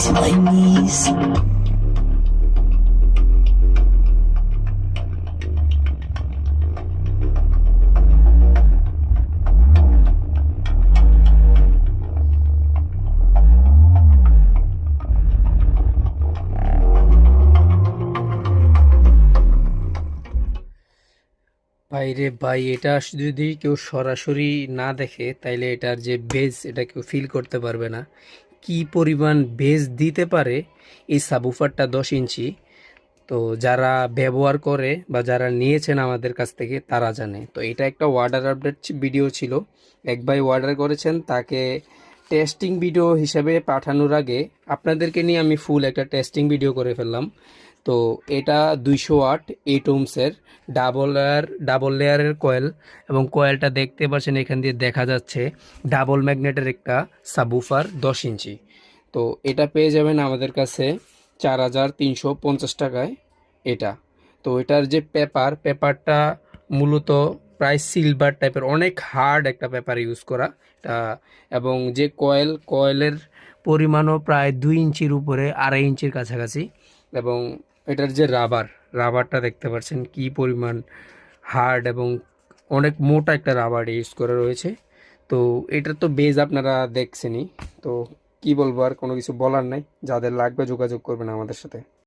Chinese. ভাই রে ভাই, এটা যদি কেউ সরাসরি না দেখে তাইলে এটার যে বেজ এটা কেউ ফিল করতে পারবে না কি পরিমাণ বেজ দিতে পারে এই সাবুফারটা 10 ইঞ্চি। তো যারা ব্যবহার করে বা যারা নিয়েছেন আমাদের কাছ থেকে তারা জানে। তো এটা একটা অর্ডার আপডেট ভিডিও ছিল, এক ভাই অর্ডার করেছেন, তাকে টেস্টিং ভিডিও হিসেবে পাঠানোর আগে আপনাদেরকে নিয়ে আমি ফুল একটা টেস্টিং ভিডিও করে ফেললাম। তো এটা 200 ওয়াট 8 ওহমসের ডাবল লেয়ারের কয়েল, এবং কয়েলটা দেখতে পাচ্ছেন এখান দিয়ে দেখা যাচ্ছে ডাবল ম্যাগনেটের একটা সাবুফার 10 ইঞ্চি। তো এটা পেয়ে যাবেন আমাদের কাছে 4350 টাকায় এটা। তো এটার যে পেপারটা মূলত প্রায় সিলভার টাইপের, অনেক হার্ড একটা পেপার ইউজ করা এটা। এবং যে কয়েলের পরিমাণও প্রায় 2 ইঞ্চির উপরে, 2.5 ইঞ্চির কাছাকাছি। এবং এটার যে রাবারটা দেখতে পাচ্ছেন কি পরিমাণ হার্ড, এবং অনেক মোটা একটা রাবার ইউজ করা রয়েছে। তো এটার তো বেজ আপনারা দেখছেনই। তো কি বলবো, আর কোনো কিছু বলার নাই। যাদের লাগবে যোগাযোগ করবেন আমাদের সাথে।